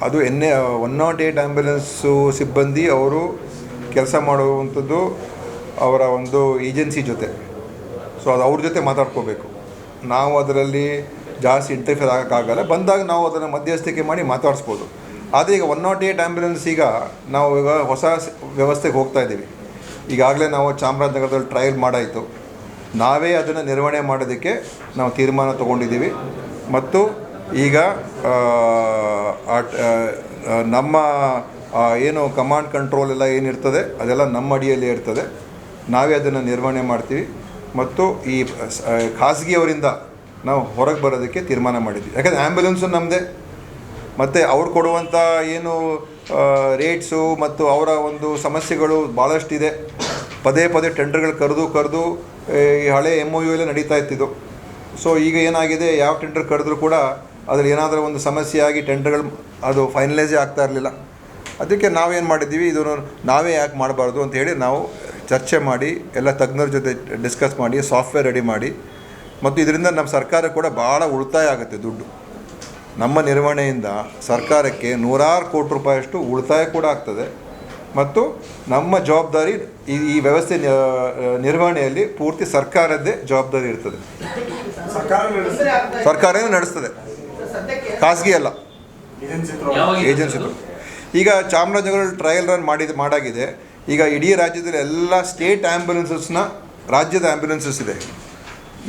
ಅದು 108 ಆ್ಯಂಬುಲೆನ್ಸು ಸಿಬ್ಬಂದಿ ಅವರು ಕೆಲಸ ಮಾಡುವಂಥದ್ದು ಅವರ ಒಂದು ಏಜೆನ್ಸಿ ಜೊತೆ. ಸೊ ಅದು ಅವ್ರ ಜೊತೆ ಮಾತಾಡ್ಕೋಬೇಕು. ನಾವು ಅದರಲ್ಲಿ ಜಾಸ್ತಿ ಇಂಟರ್ಫಿಯರ್ ಆಗೋಕ್ಕಾಗಲ್ಲ. ಬಂದಾಗ ನಾವು ಅದನ್ನು ಮಧ್ಯಸ್ಥಿಕೆ ಮಾಡಿ ಮಾತಾಡಿಸ್ಬೋದು. ಆದರೆ ಈಗ 108 ಆ್ಯಂಬುಲೆನ್ಸ್ ನಾವು ಈಗ ಹೊಸ ವ್ಯವಸ್ಥೆಗೆ ಹೋಗ್ತಾ ಇದ್ದೀವಿ. ಈಗಾಗಲೇ ನಾವು ಚಾಮರಾಜನಗರದಲ್ಲಿ ಟ್ರಯಲ್ ಮಾಡಾಯಿತು. ನಾವೇ ಅದನ್ನು ನಿರ್ವಹಣೆ ಮಾಡೋದಕ್ಕೆ ನಾವು ತೀರ್ಮಾನ ತೊಗೊಂಡಿದ್ದೀವಿ. ಮತ್ತು ಈಗ ನಮ್ಮ ಏನು ಕಮಾಂಡ್ ಕಂಟ್ರೋಲ್ ಎಲ್ಲ ಏನಿರ್ತದೆ ಅದೆಲ್ಲ ನಮ್ಮ ಅಡಿಯಲ್ಲಿ ಇರ್ತದೆ. ನಾವೇ ಅದನ್ನು ನಿರ್ವಹಣೆ ಮಾಡ್ತೀವಿ. ಮತ್ತು ಈ ಖಾಸಗಿಯವರಿಂದ ನಾವು ಹೊರಗೆ ಬರೋದಕ್ಕೆ ತೀರ್ಮಾನ ಮಾಡಿದ್ವಿ. ಯಾಕಂದರೆ ಆ್ಯಂಬುಲೆನ್ಸು ನಮ್ಮದೇ. ಮತ್ತು ಅವ್ರು ಕೊಡುವಂಥ ಏನು ರೇಟ್ಸು ಮತ್ತು ಅವರ ಒಂದು ಸಮಸ್ಯೆಗಳು ಭಾಳಷ್ಟಿದೆ. ಪದೇ ಟೆಂಡರ್ಗಳು ಕರೆದು ಈ ಹಳೆ MOU ಎಲ್ಲ ನಡೀತಾ ಇತ್ತಿದ್ದು. ಸೊ ಈಗ ಏನಾಗಿದೆ, ಯಾವ ಟೆಂಡರ್ ಕರೆದ್ರೂ ಕೂಡ ಅದರಲ್ಲಿ ಏನಾದರೂ ಒಂದು ಸಮಸ್ಯೆ ಆಗಿ ಟೆಂಡರ್ಗಳು ಅದು ಫೈನಲೈಸೇ ಆಗ್ತಾ ಇರಲಿಲ್ಲ. ಅದಕ್ಕೆ ನಾವೇನು ಮಾಡಿದ್ದೀವಿ, ಇದನ್ನು ನಾವೇ ಯಾಕೆ ಮಾಡಬಾರ್ದು ಅಂತ ಹೇಳಿ ನಾವು ಚರ್ಚೆ ಮಾಡಿ ಎಲ್ಲ ತಜ್ಞರ ಜೊತೆ ಡಿಸ್ಕಸ್ ಮಾಡಿ ಸಾಫ್ಟ್ವೇರ್ ರೆಡಿ ಮಾಡಿ, ಮತ್ತು ಇದರಿಂದ ನಮ್ಮ ಸರ್ಕಾರ ಕೂಡ ಭಾಳ ಉಳಿತಾಯ ಆಗುತ್ತೆ. ದುಡ್ಡು ನಮ್ಮ ನಿರ್ವಹಣೆಯಿಂದ ಸರ್ಕಾರಕ್ಕೆ ನೂರಾರು ಕೋಟಿ ರೂಪಾಯಿಯಷ್ಟು ಉಳಿತಾಯ ಕೂಡ ಆಗ್ತದೆ. ಮತ್ತು ನಮ್ಮ ಜವಾಬ್ದಾರಿ ಈ ವ್ಯವಸ್ಥೆ ನಿರ್ವಹಣೆಯಲ್ಲಿ ಪೂರ್ತಿ ಸರ್ಕಾರದ್ದೇ ಜವಾಬ್ದಾರಿ ಇರ್ತದೆ. ಸರ್ಕಾರನೇ ನಡೆಸ್ತದೆ, ಖಾಸಗಿ ಅಲ್ಲ, ಏಜೆನ್ಸಿಗಳು. ಈಗ ಚಾಮರಾಜನಗರ ಟ್ರಯಲ್ ರನ್ ಮಾಡಾಗಿದೆ. ಈಗ ಇಡೀ ರಾಜ್ಯದಲ್ಲಿ ಎಲ್ಲ ಸ್ಟೇಟ್ ಆ್ಯಂಬುಲೆನ್ಸಸ್ನ ರಾಜ್ಯದ ಆ್ಯಂಬುಲೆನ್ಸಸ್ ಇದೆ.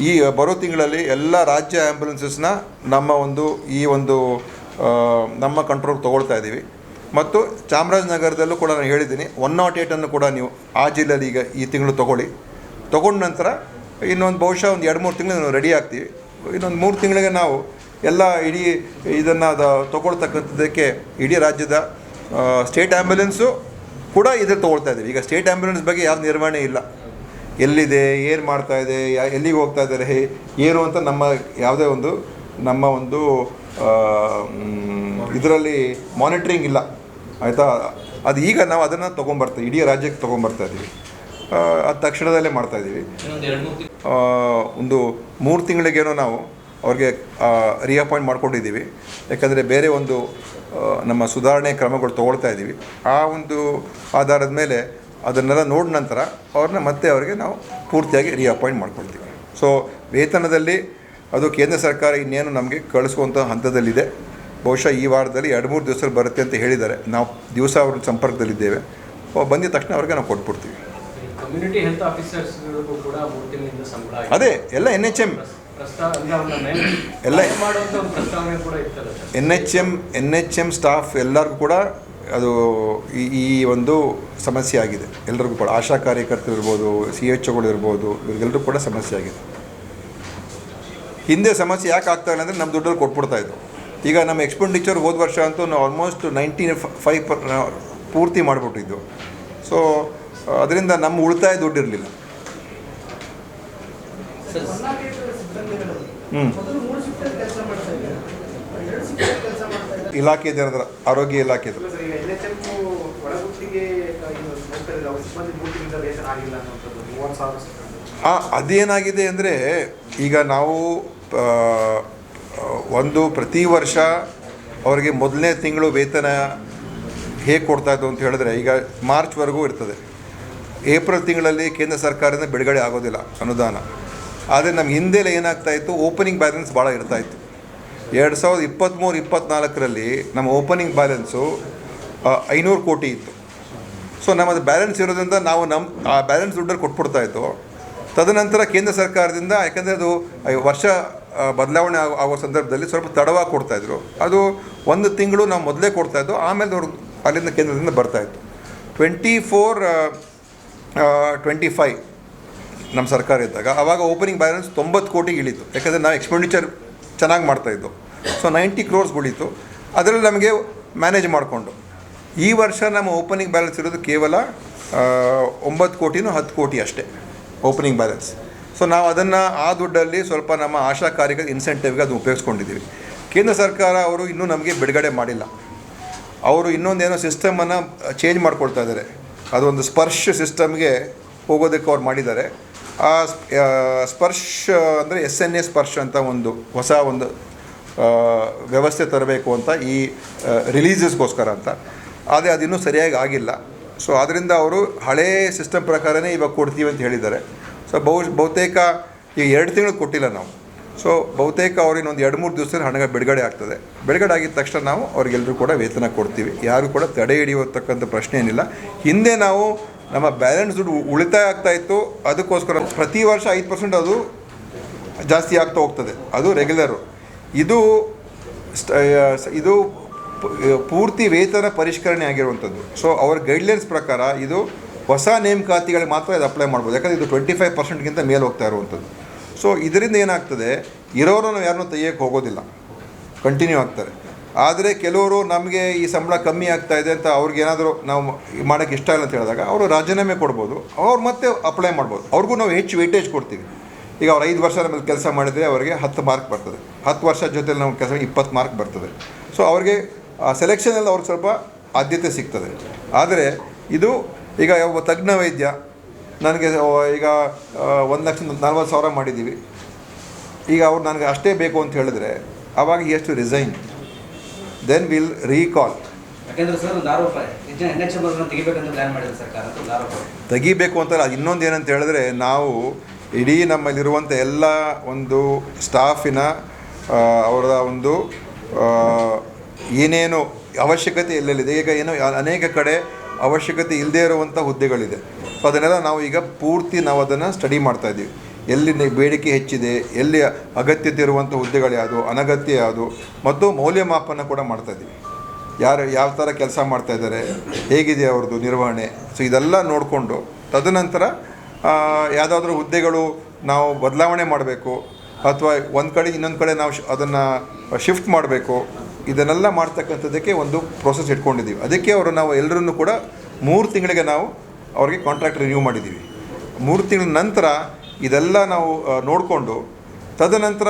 ಈ ಬರೋ ತಿಂಗಳಲ್ಲಿ ಎಲ್ಲ ರಾಜ್ಯ ಆ್ಯಂಬುಲೆನ್ಸಸ್ನ ನಮ್ಮ ಕಂಟ್ರೋಲ್ ತೊಗೊಳ್ತಾ ಇದ್ದೀವಿ. ಮತ್ತು ಚಾಮರಾಜನಗರದಲ್ಲೂ ಕೂಡ ನಾನು ಹೇಳಿದ್ದೀನಿ, 108 ಕೂಡ ನೀವು ಆ ಜಿಲ್ಲೆಯಲ್ಲಿ ಈಗ ಈ ತಿಂಗಳು ತೊಗೊಂಡ ನಂತರ ಇನ್ನೊಂದು ಬಹುಶಃ ಒಂದು 2-3 ತಿಂಗಳು ನಾವು ರೆಡಿ ಆಗ್ತೀವಿ. ಇನ್ನೊಂದು 3 ತಿಂಗಳಿಗೆ ನಾವು ಎಲ್ಲ ಇಡೀ ಇದನ್ನು ತೊಗೊಳ್ತಕ್ಕಂಥದ್ದಕ್ಕೆ ಇಡೀ ರಾಜ್ಯದ ಸ್ಟೇಟ್ ಆ್ಯಂಬುಲೆನ್ಸು ಕೂಡ ಇದ್ರಲ್ಲಿ ತೊಗೊಳ್ತಾ ಇದ್ದೀವಿ. ಈಗ ಸ್ಟೇಟ್ ಆ್ಯಂಬುಲೆನ್ಸ್ ಬಗ್ಗೆ ಯಾರು ನಿರ್ವಹಣೆ ಇಲ್ಲ, ಎಲ್ಲಿದೆ, ಏನು ಮಾಡ್ತಾಯಿದೆ, ಎಲ್ಲಿಗೆ ಹೋಗ್ತಾ ಇದ್ದಾರೆ, ಏನು ಅಂತ ಯಾವುದೇ ನಮ್ಮ ಒಂದು ಇದರಲ್ಲಿ ಮಾನಿಟ್ರಿಂಗ್ ಇಲ್ಲ, ಆಯಿತಾ. ಅದು ಈಗ ನಾವು ಅದನ್ನು ತೊಗೊಂಬರ್ತೀವಿ, ಇಡೀ ರಾಜ್ಯಕ್ಕೆ ತೊಗೊಂಬರ್ತಾ ಇದ್ದೀವಿ. ಅದು ತಕ್ಷಣದಲ್ಲೇ ಮಾಡ್ತಾಯಿದ್ದೀವಿ. ಒಂದು 3 ತಿಂಗಳಿಗೇನೋ ನಾವು ಅವ್ರಿಗೆ ರಿಅಪಾಯಿಂಟ್ ಮಾಡ್ಕೊಂಡಿದ್ದೀವಿ. ಯಾಕಂದರೆ ಬೇರೆ ನಮ್ಮ ಸುಧಾರಣೆ ಕ್ರಮಗಳು ತೊಗೊಳ್ತಾ ಇದ್ದೀವಿ. ಆ ಒಂದು ಆಧಾರದ ಮೇಲೆ ಅದನ್ನೆಲ್ಲ ನೋಡಿದ ನಂತರ ಅವರಿಗೆ ನಾವು ಪೂರ್ತಿಯಾಗಿ ರಿಅಪಾಯಿಂಟ್ ಮಾಡ್ಕೊಳ್ತೀವಿ. ಸೊ ವೇತನದಲ್ಲಿ ಅದು ಕೇಂದ್ರ ಸರ್ಕಾರ ಇನ್ನೇನು ನಮಗೆ ಕಳಿಸುವಂಥ ಹಂತದಲ್ಲಿದೆ. ಬಹುಶಃ ಈ ವಾರದಲ್ಲಿ 2-3 ದಿವಸದಲ್ಲಿ ಬರುತ್ತೆ ಅಂತ ಹೇಳಿದ್ದಾರೆ. ನಾವು ದಿವಸ ಅವ್ರ ಸಂಪರ್ಕದಲ್ಲಿದ್ದೇವೆ. ಬಂದಿದ ತಕ್ಷಣ ಅವ್ರಿಗೆ ನಾವು ಕೊಟ್ಬಿಡ್ತೀವಿ. ಕಮ್ಯುನಿಟಿ ಹೆಲ್ತ್ ಆಫೀಸರ್ಸ್ಗಳಿಗೂ ಕೂಡ 3 ತಿಂಗಳಿಂದ ಸಂಬಳ ಅದೇ ಎಲ್ಲ NHM ಎಲ್ಲ NHM ಸ್ಟಾಫ್ ಎಲ್ಲರಿಗೂ ಕೂಡ ಅದು ಈ ಒಂದು ಸಮಸ್ಯೆ ಆಗಿದೆ. ಎಲ್ಲರಿಗೂ ಕೂಡ ಆಶಾ ಕಾರ್ಯಕರ್ತರು ಇರ್ಬೋದು, CHOಗಳು ಇರ್ಬೋದು, ಇವ್ರಿಗೆಲ್ಲರೂ ಕೂಡ ಸಮಸ್ಯೆ ಆಗಿದೆ. ಹಿಂದೆ ಸಮಸ್ಯೆ ಯಾಕೆ ಆಗ್ತಾ ಇಲ್ಲ ಅಂದರೆ ನಮ್ಮ ದುಡ್ಡಲ್ಲಿ ಕೊಟ್ಬಿಡ್ತಾಯಿದ್ದು. ಈಗ ನಮ್ಮ ಎಕ್ಸ್ಪೆಂಡಿಚರ್ ಹೋದ ವರ್ಷ ಅಂತೂ ನಾವು ಆಲ್ಮೋಸ್ಟ್ 95% ಪೂರ್ತಿ ಮಾಡಿಬಿಟ್ಟಿದ್ದು. ಸೊ ಅದರಿಂದ ನಮ್ಮ ಉಳಿತಾಯ ದುಡ್ಡು ಇರಲಿಲ್ಲ. ಇಲಾಖೆದೇನಂದ್ರೆ ಆರೋಗ್ಯ ಇಲಾಖೆದು ಅದೇನಾಗಿದೆ ಅಂದರೆ, ಈಗ ನಾವು ಪ್ರತಿ ವರ್ಷ ಅವರಿಗೆ ಮೊದಲನೇ ತಿಂಗಳು ವೇತನ ಹೇಗೆ ಕೊಡ್ತಾಯಿದ್ದು ಅಂತ ಹೇಳಿದ್ರೆ, ಈಗ ಮಾರ್ಚ್ವರೆಗೂ ಇರ್ತದೆ. ಏಪ್ರಿಲ್ ತಿಂಗಳಲ್ಲಿ ಕೇಂದ್ರ ಸರ್ಕಾರದಿಂದ ಬಿಡುಗಡೆ ಆಗೋದಿಲ್ಲ ಅನುದಾನ. ಆದರೆ ನಮ್ಮ ಹಿಂದೆಲ್ಲ ಏನಾಗ್ತಾಯಿತ್ತು, ಓಪನಿಂಗ್ ಬ್ಯಾಲೆನ್ಸ್ ಭಾಳ ಇರ್ತಾಯಿತ್ತು. 2023-24ರಲ್ಲಿ ನಮ್ಮ ಓಪನಿಂಗ್ ಬ್ಯಾಲೆನ್ಸು 500 ಕೋಟಿ ಇತ್ತು. ಸೊ ನಮ್ಮದು ಬ್ಯಾಲೆನ್ಸ್ ಇರೋದ್ರಿಂದ ನಾವು ಆ ಬ್ಯಾಲೆನ್ಸ್ ದುಡ್ಡಲ್ಲಿ ಕೊಟ್ಬಿಡ್ತಾಯಿತ್ತು. ತದನಂತರ ಕೇಂದ್ರ ಸರ್ಕಾರದಿಂದ, ಯಾಕಂದರೆ ಅದು ವರ್ಷ ಬದಲಾವಣೆ ಆಗೋ ಸಂದರ್ಭದಲ್ಲಿ ಸ್ವಲ್ಪ ತಡವಾಗಿ ಕೊಡ್ತಾಯಿದ್ರು. ಅದು 1 ತಿಂಗಳು ನಾವು ಮೊದಲೇ ಕೊಡ್ತಾಯಿದ್ದು, ಆಮೇಲೆ ಅವ್ರು ಅಲ್ಲಿಂದ ಕೇಂದ್ರದಿಂದ ಬರ್ತಾಯಿತ್ತು. 24-25 ನಮ್ಮ ಸರ್ಕಾರ ಇದ್ದಾಗ ಆವಾಗ ಓಪನಿಂಗ್ ಬ್ಯಾಲೆನ್ಸ್ 90 ಕೋಟಿಗೆ ಇಳೀತು. ಯಾಕಂದರೆ ನಾವು ಎಕ್ಸ್ಪೆಂಡಿಚರ್ ಚೆನ್ನಾಗಿ ಮಾಡ್ತಾಯಿದ್ದು. So 90 crores ಉಳೀತು. ಅದರಲ್ಲಿ ನಮಗೆ ಮ್ಯಾನೇಜ್ ಮಾಡಿಕೊಂಡು ಈ ವರ್ಷ ನಮ್ಮ ಓಪನಿಂಗ್ ಬ್ಯಾಲೆನ್ಸ್ ಇರೋದು ಕೇವಲ 9 ಕೋಟಿನೂ 10 ಕೋಟಿ ಅಷ್ಟೇ ಓಪನಿಂಗ್ ಬ್ಯಾಲೆನ್ಸ್. ಸೊ ನಾವು ಅದನ್ನು ಆ ದುಡ್ಡಲ್ಲಿ ಸ್ವಲ್ಪ ನಮ್ಮ ಆಶಾ ಕಾರ್ಯಕರ್ತರ ಇನ್ಸೆಂಟಿವ್ಗೆ ಅದು ಉಪಯೋಗಿಸ್ಕೊಂಡಿದ್ದೀವಿ. ಕೇಂದ್ರ ಸರ್ಕಾರ ಅವರು ಇನ್ನೂ ನಮಗೆ ಬಿಡುಗಡೆ ಮಾಡಿಲ್ಲ. ಅವರು ಇನ್ನೊಂದೇನೋ ಸಿಸ್ಟಮನ್ನು ಚೇಂಜ್ ಮಾಡ್ಕೊಳ್ತಾ ಇದ್ದಾರೆ. ಅದೊಂದು ಸ್ಪರ್ಶ್ ಸಿಸ್ಟಮ್ಗೆ ಹೋಗೋದಕ್ಕೆ ಅವ್ರು ಮಾಡಿದ್ದಾರೆ. ಆ ಸ್ಪರ್ಶ್ ಅಂದರೆ SNA ಸ್ಪರ್ಶ್ ಅಂತ ಹೊಸ ವ್ಯವಸ್ಥೆ ತರಬೇಕು ಅಂತ ಈ ರಿಲೀಸಸ್ಗೋಸ್ಕರ ಅಂತ. ಆದರೆ ಅದಿನ್ನೂ ಸರಿಯಾಗಿ ಆಗಿಲ್ಲ. ಸೊ ಆದ್ದರಿಂದ ಅವರು ಹಳೇ ಸಿಸ್ಟಮ್ ಪ್ರಕಾರನೇ ಇವಾಗ ಕೊಡ್ತೀವಿ ಅಂತ ಹೇಳಿದ್ದಾರೆ. ಸೊ ಬಹುತೇಕ ಈಗ 2 ತಿಂಗಳು ಕೊಟ್ಟಿಲ್ಲ ನಾವು. ಸೊ ಬಹುತೇಕ ಅವ್ರು ಇನ್ನೊಂದು 2-3 ದಿವಸದಲ್ಲಿ ಹಣ ಬಿಡುಗಡೆ ಆಗ್ತದೆ. ಬಿಡುಗಡೆ ಆಗಿದ ತಕ್ಷಣ ನಾವು ಅವ್ರಿಗೆಲ್ಲರೂ ಕೂಡ ವೇತನ ಕೊಡ್ತೀವಿ. ಯಾರು ಕೂಡ ತಡೆ ಹಿಡಿಯತಕ್ಕಂಥ ಪ್ರಶ್ನೆ ಏನಿಲ್ಲ. ಹಿಂದೆ ನಾವು ನಮ್ಮ ಬ್ಯಾಲೆನ್ಸ್ ದುಡ್ಡು ಉಳಿತಾಯ ಆಗ್ತಾಯಿತ್ತು, ಅದಕ್ಕೋಸ್ಕರ ಪ್ರತಿ ವರ್ಷ 5% ಅದು ಜಾಸ್ತಿ ಆಗ್ತಾ ಹೋಗ್ತದೆ, ಅದು ರೆಗ್ಯುಲರು. ಇದು ಪೂರ್ತಿ ವೇತನ ಪರಿಷ್ಕರಣೆ ಆಗಿರುವಂಥದ್ದು. ಸೊ ಅವ್ರ ಗೈಡ್ಲೈನ್ಸ್ ಪ್ರಕಾರ ಇದು ಹೊಸ ನೇಮಕಾತಿಗಳಿಗೆ ಮಾತ್ರ ಇದು ಅಪ್ಲೈ ಮಾಡ್ಬೋದು, ಯಾಕಂದರೆ ಇದು 25%ಗಿಂತ ಮೇಲೆ ಹೋಗ್ತಾ ಇರುವಂಥದ್ದು. ಸೊ ಇದರಿಂದ ಏನಾಗ್ತದೆ, ಇರೋರು ನಾವು ಯಾರನ್ನೂ ತೆಗಿಯೋಕ್ಕೆ ಹೋಗೋದಿಲ್ಲ, ಕಂಟಿನ್ಯೂ ಆಗ್ತಾರೆ. ಆದರೆ ಕೆಲವರು ನಮಗೆ ಈ ಸಂಬಳ ಕಮ್ಮಿ ಆಗ್ತಾ ಇದೆ ಅಂತ ಅವ್ರಿಗೇನಾದರೂ ನಾವು ಮಾಡೋಕ್ಕೆ ಇಷ್ಟ ಇಲ್ಲ ಅಂತ ಹೇಳಿದಾಗ ಅವರು ರಾಜೀನಾಮೆ ಕೊಡ್ಬೋದು, ಅವ್ರು ಮತ್ತೆ ಅಪ್ಲೈ ಮಾಡ್ಬೋದು. ಅವ್ರಿಗೂ ನಾವು ಹೆಚ್ಚು ವೇಟೇಜ್ ಕೊಡ್ತೀವಿ. ಈಗ ಅವ್ರು 5 ವರ್ಷ ನಮ್ಮಲ್ಲಿ ಕೆಲಸ ಮಾಡಿದರೆ ಅವರಿಗೆ 10 ಮಾರ್ಕ್ ಬರ್ತದೆ, 10 ವರ್ಷ ಜೊತೆಲಿ ನಾವು ಕೆಲಸ 20 ಮಾರ್ಕ್ ಬರ್ತದೆ. ಸೊ ಅವ್ರಿಗೆ ಸೆಲೆಕ್ಷನಲ್ಲಿ ಅವ್ರಿಗೆ ಸ್ವಲ್ಪ ಆದ್ಯತೆ ಸಿಗ್ತದೆ. ಆದರೆ ಇದು ಈಗ ಒಬ್ಬ ತಜ್ಞ ವೈದ್ಯ ನನಗೆ ಈಗ 1,40,000 ಮಾಡಿದ್ದೀವಿ, ಈಗ ಅವ್ರು ನನಗೆ ಅಷ್ಟೇ ಬೇಕು ಅಂತ ಹೇಳಿದ್ರೆ ಆವಾಗ ಎಷ್ಟು ರಿಸೈನ್, ದೆನ್ ವಿಲ್ ರೀಕಾಲ್. ಯಾಕೆಂದರೆ ಸರ್ ಒಂದು ಆರೋಪ NHM ತೆಗಿಬೇಕಂತ ಪ್ಲ್ಯಾನ್ ಮಾಡಿದೆ ಸರ್ಕಾರ, ಒಂದು ಆರೋಪ ತೆಗಿಬೇಕು ಅಂತಲ್ಲ. ಅದು ಇನ್ನೊಂದು ಏನಂತ ಹೇಳಿದ್ರೆ, ನಾವು ಇಡೀ ನಮ್ಮಲ್ಲಿರುವಂಥ ಎಲ್ಲ ಒಂದು ಸ್ಟಾಫಿನ ಅವರ ಒಂದು ಏನೇನು ಅವಶ್ಯಕತೆ ಎಲ್ಲೆಲ್ಲಿದೆ, ಈಗ ಏನೋ ಅನೇಕ ಕಡೆ ಅವಶ್ಯಕತೆ ಇಲ್ಲದೇ ಇರುವಂಥ ಹುದ್ದೆಗಳಿದೆ. ಸೊ ಅದನ್ನೆಲ್ಲ ನಾವು ಈಗ ಪೂರ್ತಿ ನಾವು ಅದನ್ನು ಸ್ಟಡಿ ಮಾಡ್ತಾಯಿದ್ದೀವಿ. ಎಲ್ಲಿ ಬೇಡಿಕೆ ಹೆಚ್ಚಿದೆ, ಎಲ್ಲಿ ಅಗತ್ಯತೆ ಇರುವಂಥ ಹುದ್ದೆಗಳು ಯಾವುದು, ಅನಗತ್ಯ ಯಾವುದು, ಮತ್ತು ಮೌಲ್ಯಮಾಪನ ಕೂಡ ಮಾಡ್ತಾಯಿದ್ದೀವಿ. ಯಾವ ಥರ ಕೆಲಸ ಮಾಡ್ತಾಯಿದ್ದಾರೆ, ಹೇಗಿದೆ ಅವ್ರದ್ದು ನಿರ್ವಹಣೆ. ಸೊ ಇದೆಲ್ಲ ನೋಡಿಕೊಂಡು ತದನಂತರ ಯಾವುದಾದ್ರೂ ಹುದ್ದೆಗಳು ನಾವು ಬದಲಾವಣೆ ಮಾಡಬೇಕು ಅಥವಾ ಒಂದು ಕಡೆ ಇನ್ನೊಂದು ಕಡೆ ನಾವು ಅದನ್ನು ಶಿಫ್ಟ್ ಮಾಡಬೇಕು, ಇದನ್ನೆಲ್ಲ ಮಾಡ್ತಕ್ಕಂಥದ್ದಕ್ಕೆ ಒಂದು ಪ್ರೋಸೆಸ್ ಇಟ್ಕೊಂಡಿದ್ದೀವಿ. ಅದಕ್ಕೆ ನಾವು ಎಲ್ಲರನ್ನೂ ಕೂಡ 3 ತಿಂಗಳಿಗೆ ನಾವು ಅವ್ರಿಗೆ ಕಾಂಟ್ರಾಕ್ಟ್ ರಿನ್ಯೂ ಮಾಡಿದ್ದೀವಿ. 3 ತಿಂಗಳ ನಂತರ ಇದೆಲ್ಲ ನಾವು ನೋಡಿಕೊಂಡು ತದನಂತರ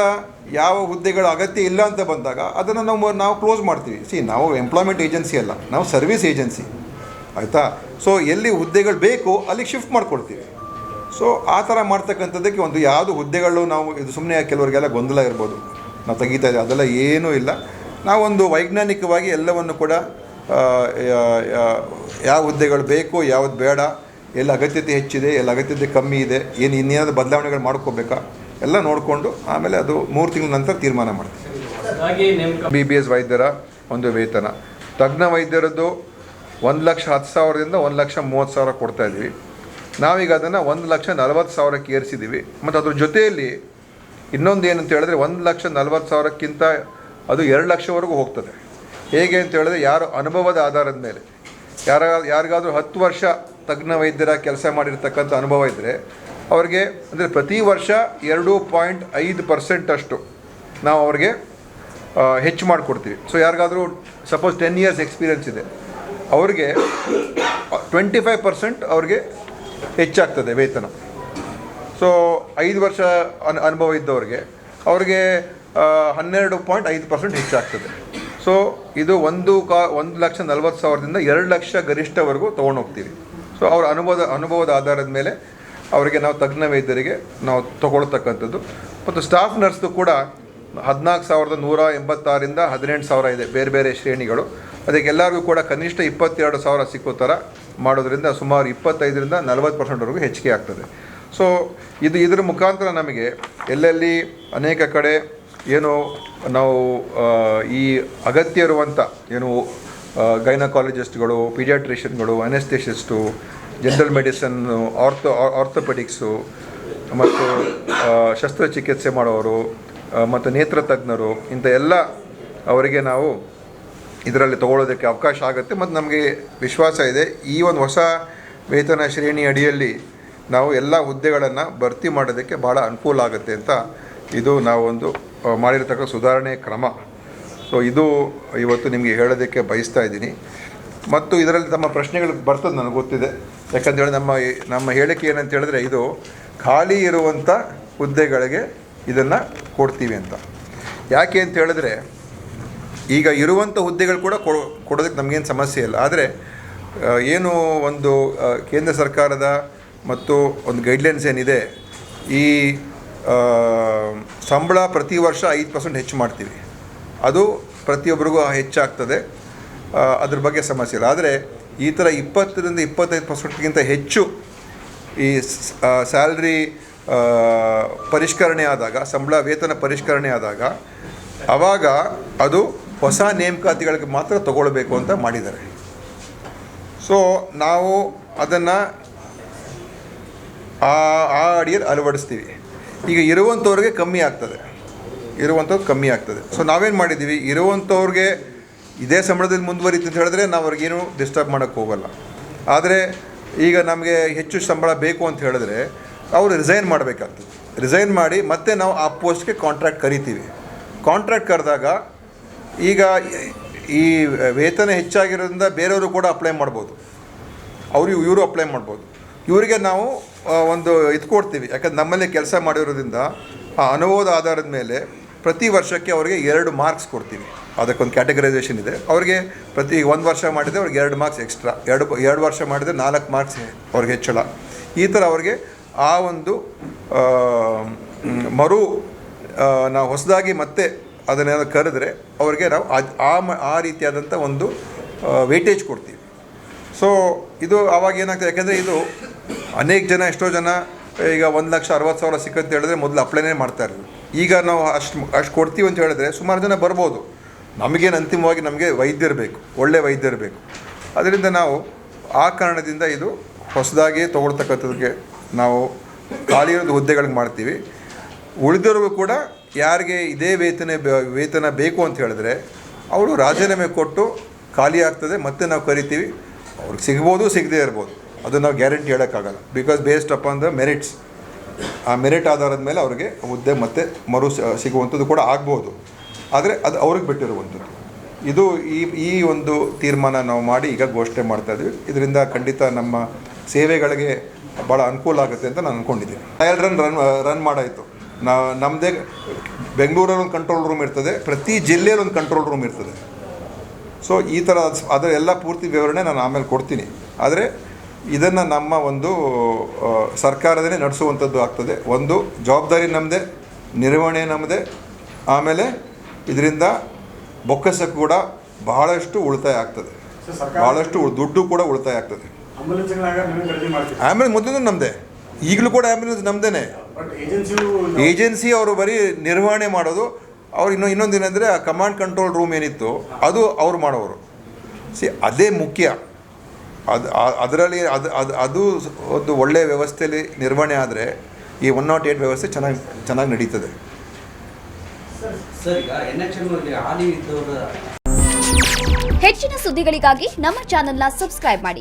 ಯಾವ ಹುದ್ದೆಗಳ ಅಗತ್ಯ ಇಲ್ಲ ಅಂತ ಬಂದಾಗ ಅದನ್ನು ನಾವು ಕ್ಲೋಸ್ ಮಾಡ್ತೀವಿ. ನಾವು ಎಂಪ್ಲಾಯ್ಮೆಂಟ್ ಏಜೆನ್ಸಿ ಅಲ್ಲ, ನಾವು ಸರ್ವಿಸ್ ಏಜೆನ್ಸಿ, ಆಯಿತಾ. ಸೊ ಎಲ್ಲಿ ಹುದ್ದೆಗಳು ಬೇಕು ಅಲ್ಲಿಗೆ ಶಿಫ್ಟ್ ಮಾಡ್ಕೊಳ್ತೀವಿ. ಸೊ ಆ ಥರ ಮಾಡ್ತಕ್ಕಂಥದ್ದಕ್ಕೆ ಒಂದು ಯಾವುದು ಹುದ್ದೆಗಳು ನಾವು ಇದು ಸುಮ್ಮನೆ ಕೆಲವರಿಗೆಲ್ಲ ಗೊಂದಲ ಇರ್ಬೋದು, ನಾವು ತೆಗಿತಾ ಇದ್ದೀವಿ, ಅದೆಲ್ಲ ಏನೂ ಇಲ್ಲ. ನಾವೊಂದು ವೈಜ್ಞಾನಿಕವಾಗಿ ಎಲ್ಲವನ್ನು ಕೂಡ ಯಾವ ಹುದ್ದೆಗಳು ಬೇಕು, ಯಾವುದು ಬೇಡ, ಎಲ್ಲಿ ಅಗತ್ಯತೆ ಹೆಚ್ಚಿದೆ, ಎಲ್ಲಿ ಅಗತ್ಯತೆ ಕಮ್ಮಿ ಇದೆ, ಇನ್ನೇನಾದರೂ ಬದಲಾವಣೆಗಳು ಮಾಡ್ಕೋಬೇಕಾ ಎಲ್ಲ ನೋಡಿಕೊಂಡು ಆಮೇಲೆ ಅದು 3 ತಿಂಗಳ ನಂತರ ತೀರ್ಮಾನ ಮಾಡ್ತೀವಿ. BBS ವೈದ್ಯರ ಒಂದು ವೇತನ, ತಜ್ಞ ವೈದ್ಯರದ್ದು 1,10,000ದಿಂದ 1,30,000 ಕೊಡ್ತಾಯಿದ್ವಿ. ನಾವೀಗ ಅದನ್ನು 1,40,000ಕ್ಕೆ ಏರಿಸಿದ್ದೀವಿ. ಮತ್ತು ಅದ್ರ ಜೊತೆಯಲ್ಲಿ ಇನ್ನೊಂದು ಏನಂತ ಹೇಳಿದ್ರೆ 1,40,000ಕ್ಕಿಂತ ಅದು 2 ಲಕ್ಷವರೆಗೂ ಹೋಗ್ತದೆ. ಹೇಗೆ ಅಂತ ಹೇಳಿದ್ರೆ, ಯಾರು ಅನುಭವದ ಆಧಾರದ ಮೇಲೆ ಯಾರಿಗಾದರೂ 10 ವರ್ಷ ತಜ್ಞ ವೈದ್ಯರ ಕೆಲಸ ಮಾಡಿರ್ತಕ್ಕಂಥ ಅನುಭವ ಇದ್ದರೆ ಅವ್ರಿಗೆ ಅಂದರೆ ಪ್ರತಿ ವರ್ಷ 2.5% ಅಷ್ಟು ನಾವು ಅವ್ರಿಗೆ ಹೆಚ್ಚು ಮಾಡಿಕೊಡ್ತೀವಿ. ಸೊ ಯಾರಿಗಾದರೂ ಸಪೋಸ್ 10 ಇಯರ್ಸ್ ಎಕ್ಸ್ಪೀರಿಯೆನ್ಸ್ ಇದೆ, ಅವ್ರಿಗೆ 25% ಅವ್ರಿಗೆ ಹೆಚ್ಚಾಗ್ತದೆ ವೇತನ. ಸೊ 5 ವರ್ಷ ಅನುಭವ ಇದ್ದವ್ರಿಗೆ ಅವ್ರಿಗೆ 12.5% ಹೆಚ್ಚಾಗ್ತದೆ. ಸೊ ಇದು 1,40,000ದಿಂದ 2 ಲಕ್ಷ ಗರಿಷ್ಠವರೆಗೂ ತೊಗೊಂಡೋಗ್ತೀವಿ. ಸೊ ಅವರ ಅನುಭವದ ಆಧಾರದ ಮೇಲೆ ಅವರಿಗೆ ನಾವು ತಜ್ಞ ವೈದ್ಯರಿಗೆ ನಾವು ತೊಗೊಳ್ತಕ್ಕಂಥದ್ದು. ಮತ್ತು ಸ್ಟಾಫ್ ನರ್ಸ್ದು ಕೂಡ 14,186ರಿಂದ 18,000 ಇದೆ, ಬೇರೆ ಬೇರೆ ಶ್ರೇಣಿಗಳು. ಅದಕ್ಕೆಲ್ಲರಿಗೂ ಕೂಡ ಕನಿಷ್ಠ 22,000 ಸಿಕ್ಕೋ ಥರ ಮಾಡೋದ್ರಿಂದ ಸುಮಾರು 25ರಿಂದ 40%ವರೆಗೂ ಹೆಚ್ಚಿಗೆ ಆಗ್ತದೆ. ಸೊ ಇದರ ಮುಖಾಂತರ ನಮಗೆ ಎಲ್ಲೆಲ್ಲಿ ಅನೇಕ ಕಡೆ ಏನು ನಾವು ಈ ಅಗತ್ಯ ಇರುವಂಥ ಏನು ಗೈನಕಾಲಜಿಸ್ಟ್ಗಳು, ಪೀಡಿಯಾಟ್ರಿಷಿಯನ್ಗಳು, ಅನೆಸ್ಥೆಷಿಸ್ಟು, ಜನರಲ್ ಮೆಡಿಸನ್ನು, ಆರ್ಥೋಪೆಡಿಕ್ಸು ಮತ್ತು ಶಸ್ತ್ರಚಿಕಿತ್ಸೆ ಮಾಡೋರು ಮತ್ತು ನೇತ್ರ ತಜ್ಞರು, ಇಂಥ ಎಲ್ಲ ಅವರಿಗೆ ನಾವು ಇದರಲ್ಲಿ ತೊಗೊಳ್ಳೋದಕ್ಕೆ ಅವಕಾಶ ಆಗುತ್ತೆ. ಮತ್ತು ನಮಗೆ ವಿಶ್ವಾಸ ಇದೆ, ಈ ಒಂದು ಹೊಸ ವೇತನ ಶ್ರೇಣಿ ಅಡಿಯಲ್ಲಿ ನಾವು ಎಲ್ಲ ಹುದ್ದೆಗಳನ್ನು ಭರ್ತಿ ಮಾಡೋದಕ್ಕೆ ಭಾಳ ಅನುಕೂಲ ಆಗುತ್ತೆ ಅಂತ ಇದು ನಾವೊಂದು ಮಾಡಿರ್ತಕ್ಕ ಸುಧಾರಣೆ ಕ್ರಮ. ಸೊ ಇದು ಇವತ್ತು ನಿಮಗೆ ಹೇಳೋದಕ್ಕೆ ಬಯಸ್ತಾ ಇದ್ದೀನಿ. ಮತ್ತು ಇದರಲ್ಲಿ ತಮ್ಮ ಪ್ರಶ್ನೆಗಳು ಬರ್ತದೆ, ನನಗೆ ಗೊತ್ತಿದೆ. ಯಾಕಂತೇಳಿ ನಮ್ಮ ಹೇಳಿಕೆ ಏನಂತ ಹೇಳಿದ್ರೆ, ಇದು ಖಾಲಿ ಇರುವಂಥ ಹುದ್ದೆಗಳಿಗೆ ಇದನ್ನು ಕೊಡ್ತೀವಿ ಅಂತ. ಯಾಕೆ ಅಂತ ಹೇಳಿದ್ರೆ, ಈಗ ಇರುವಂಥ ಹುದ್ದೆಗಳು ಕೂಡ ಕೊಡೋದಕ್ಕೆ ನಮಗೇನು ಸಮಸ್ಯೆ ಇಲ್ಲ. ಆದರೆ ಏನು ಒಂದು ಕೇಂದ್ರ ಸರ್ಕಾರದ ಮತ್ತು ಒಂದು ಗೈಡ್ಲೈನ್ಸ್ ಏನಿದೆ, ಈ ಸಂಬಳ ಪ್ರತಿ ವರ್ಷ 5% ಹೆಚ್ಚು ಮಾಡ್ತೀವಿ. ಅದು ಪ್ರತಿಯೊಬ್ಬರಿಗೂ ಹೆಚ್ಚಾಗ್ತದೆ. ಅದ್ರ ಬಗ್ಗೆ ಸಮಸ್ಯೆ ಇಲ್ಲ. ಆದರೆ ಈ ಥರ 20-25%ಗಿಂತ ಹೆಚ್ಚು ಈ ಸ್ಯಾಲ್ರಿ ಪರಿಷ್ಕರಣೆ ಆದಾಗ, ಸಂಬಳ ವೇತನ ಪರಿಷ್ಕರಣೆ ಆದಾಗ ಆವಾಗ ಅದು ಹೊಸ ನೇಮಕಾತಿಗಳಿಗೆ ಮಾತ್ರ ತಗೊಳ್ಬೇಕು ಅಂತ ಮಾಡಿದ್ದಾರೆ. ಸೊ ನಾವು ಅದನ್ನು ಆ ಅಡಿಯಲ್ಲಿ ಅಳವಡಿಸ್ತೀವಿ. ಈಗ ಇರುವಂಥವ್ರಿಗೆ ಕಮ್ಮಿ ಆಗ್ತದೆ, ಸೊ ನಾವೇನು ಮಾಡಿದ್ದೀವಿ, ಇರುವಂಥವ್ರಿಗೆ ಇದೇ ಸಂಬಳದಲ್ಲಿ ಮುಂದುವರಿತು ಅಂತ ಹೇಳಿದ್ರೆ ನಾವು ಅವ್ರಿಗೇನು ಡಿಸ್ಟರ್ಬ್ ಮಾಡೋಕ್ಕೆ ಹೋಗಲ್ಲ. ಆದರೆ ಈಗ ನಮಗೆ ಹೆಚ್ಚು ಸಂಬಳ ಬೇಕು ಅಂತ ಹೇಳಿದ್ರೆ ಅವರು ರಿಸೈನ್ ಮಾಡಬೇಕಾಗ್ತದೆ. ರಿಸೈನ್ ಮಾಡಿ ಮತ್ತೆ ನಾವು ಆ ಪೋಸ್ಟ್ಗೆ ಕಾಂಟ್ರಾಕ್ಟ್ ಕರಿತೀವಿ. ಕಾಂಟ್ರಾಕ್ಟ್ ಕರೆದಾಗ ಈಗ ಈ ವೇತನ ಹೆಚ್ಚಾಗಿರೋದ್ರಿಂದ ಬೇರೆಯವರು ಕೂಡ ಅಪ್ಲೈ ಮಾಡ್ಬೋದು, ಇವರು ಅಪ್ಲೈ ಮಾಡ್ಬೋದು. ಇವರಿಗೆ ನಾವು ಒಂದು ಇದು ಕೊಡ್ತೀವಿ, ಯಾಕಂದ್ರೆ ನಮ್ಮಲ್ಲೇ ಕೆಲಸ ಮಾಡಿರೋದ್ರಿಂದ ಆ ಅನುಭವದ ಆಧಾರದ ಮೇಲೆ ಪ್ರತಿ ವರ್ಷಕ್ಕೆ ಅವರಿಗೆ 2 ಮಾರ್ಕ್ಸ್ ಕೊಡ್ತೀವಿ. ಅದಕ್ಕೊಂದು ಕ್ಯಾಟಗರೈಸೇಷನ್ ಇದೆ. ಅವ್ರಿಗೆ ಪ್ರತಿ 1 ವರ್ಷ ಮಾಡಿದರೆ ಅವ್ರಿಗೆ 2 ಮಾರ್ಕ್ಸ್ ಎಕ್ಸ್ಟ್ರಾ, 2 ವರ್ಷ ಮಾಡಿದರೆ 4 ಮಾರ್ಕ್ಸ್ ಅವ್ರಿಗೆ ಹೆಚ್ಚಳ. ಈ ಥರ ಅವ್ರಿಗೆ ಆ ಒಂದು ನಾವು ಹೊಸದಾಗಿ ಮತ್ತೆ ಅದನ್ನೇನಾದ್ರು ಕರೆದ್ರೆ ಅವ್ರಿಗೆ ನಾವು ಆ ರೀತಿಯಾದಂಥ ಒಂದು ವೇಟೇಜ್ ಕೊಡ್ತೀವಿ. ಸೊ ಇದು ಆವಾಗ ಏನಾಗ್ತದೆ, ಯಾಕೆಂದರೆ ಇದು ಅನೇಕ ಜನ, ಎಷ್ಟೋ ಜನ ಈಗ 1,60,000 ಸಿಕ್ಕಂತ ಹೇಳಿದ್ರೆ ಮೊದಲು ಅಪ್ಲೈನೇ ಮಾಡ್ತಾ ಇರಲಿಲ್ಲ. ಈಗ ನಾವು ಅಷ್ಟು ಕೊಡ್ತೀವಿ ಅಂತ ಹೇಳಿದ್ರೆ ಸುಮಾರು ಜನ ಬರ್ಬೋದು. ನಮಗೇನು ಅಂತಿಮವಾಗಿ ನಮಗೆ ವೈದ್ಯರು ಬೇಕು, ಒಳ್ಳೆ ವೈದ್ಯರು ಬೇಕು. ಅದರಿಂದ ನಾವು ಆ ಕಾರಣದಿಂದ ಇದು ಹೊಸದಾಗಿ ತೊಗೊಳ್ತಕ್ಕಂಥದ್ದಕ್ಕೆ ನಾವು ಖಾಲಿ ಇರೋದು ಹುದ್ದೆಗಳಿಗೆ ಮಾಡ್ತೀವಿ. ಉಳಿದವ್ರಿಗೂ ಕೂಡ ಯಾರಿಗೆ ಇದೇ ವೇತನ ಬೇಕು ಅಂತ ಹೇಳಿದ್ರೆ ಅವರು ರಾಜೀನಾಮೆ ಕೊಟ್ಟು ಖಾಲಿ ಆಗ್ತದೆ, ಮತ್ತೆ ನಾವು ಕರಿತೀವಿ. ಅವ್ರಿಗೆ ಸಿಗ್ಬೋದು, ಸಿಗದೇ ಇರ್ಬೋದು, ಅದು ನಾವು ಗ್ಯಾರಂಟಿ ಹೇಳೋಕ್ಕಾಗಲ್ಲ. Because based upon the merits, ಆ ಮೆರಿಟ್ ಆಧಾರದ ಮೇಲೆ ಅವ್ರಿಗೆ ಹುದ್ದೆ ಮತ್ತೆ ಸಿಗುವಂಥದ್ದು ಕೂಡ ಆಗ್ಬೋದು. ಆದರೆ ಅದು ಅವ್ರಿಗೆ ಬಿಟ್ಟಿರುವಂಥದ್ದು. ಇದು ಈ ಒಂದು ತೀರ್ಮಾನ ನಾವು ಮಾಡಿ ಈಗ ಘೋಷಣೆ ಮಾಡ್ತಾಯಿದ್ವಿ. ಇದರಿಂದ ಖಂಡಿತ ನಮ್ಮ ಸೇವೆಗಳಿಗೆ ಭಾಳ ಅನುಕೂಲ ಆಗುತ್ತೆ ಅಂತ ನಾನು ಅಂದ್ಕೊಂಡಿದ್ದೀನಿ. ಟ್ರಯಲ್ ರನ್ ಮಾಡಾಯಿತು. ನಮ್ಮದೇ ಬೆಂಗಳೂರಲ್ಲಿ ಒಂದು ಕಂಟ್ರೋಲ್ ರೂಮ್ ಇರ್ತದೆ, ಪ್ರತಿ ಜಿಲ್ಲೆಯಲ್ಲಿ ಒಂದು ಕಂಟ್ರೋಲ್ ರೂಮ್ ಇರ್ತದೆ. ಸೊ ಈ ಥರ ಅದರ ಎಲ್ಲ ಪೂರ್ತಿ ವಿವರಣೆ ನಾನು ಆಮೇಲೆ ಕೊಡ್ತೀನಿ. ಆದರೆ ಇದನ್ನು ನಮ್ಮ ಒಂದು ಸರ್ಕಾರದೇ ನಡೆಸುವಂಥದ್ದು ಆಗ್ತದೆ. ಒಂದು ಜವಾಬ್ದಾರಿ ನಮ್ಮದೇ, ನಿರ್ವಹಣೆ ನಮ್ಮದೇ. ಆಮೇಲೆ ಇದರಿಂದ ಬೊಕ್ಕಸಕ್ಕೆ ಕೂಡ ಬಹಳಷ್ಟು ಉಳಿತಾಯ ಆಗ್ತದೆ, ಭಾಳಷ್ಟು ದುಡ್ಡು ಕೂಡ ಉಳಿತಾಯ ಆಗ್ತದೆ. ಆ್ಯಂಬುಲೆನ್ಸ್ ಮೊದಲು ನಮ್ಮದೇ, ಈಗಲೂ ಕೂಡ ಆ್ಯಂಬುಲೆನ್ಸ್ ನಮ್ಮದೇ. ಏಜೆನ್ಸಿ ಅವರು ಬರೀ ನಿರ್ವಹಣೆ ಮಾಡೋದು. ಅವ್ರು ಇನ್ನೊಂದು ಏನಂದರೆ ಆ ಕಮಾಂಡ್ ಕಂಟ್ರೋಲ್ ರೂಮ್ ಏನಿತ್ತು ಅದು ಅವ್ರು ಮಾಡೋರು. ಅದೇ ಮುಖ್ಯ. ಅದರಲ್ಲಿ ಅದು ಒಂದು ಒಳ್ಳೆಯ ವ್ಯವಸ್ಥೆಯಲ್ಲಿ ನಿರ್ವಹಣೆ ಆದರೆ ಈ 108 ವ್ಯವಸ್ಥೆ ಚೆನ್ನಾಗಿ ನಡೀತದೆ. ಹೆಚ್ಚಿನ ಸುದ್ದಿಗಳಿಗಾಗಿ ನಮ್ಮ ಚಾನೆಲ್ನ ಸಬ್ಸ್ಕ್ರೈಬ್ ಮಾಡಿ.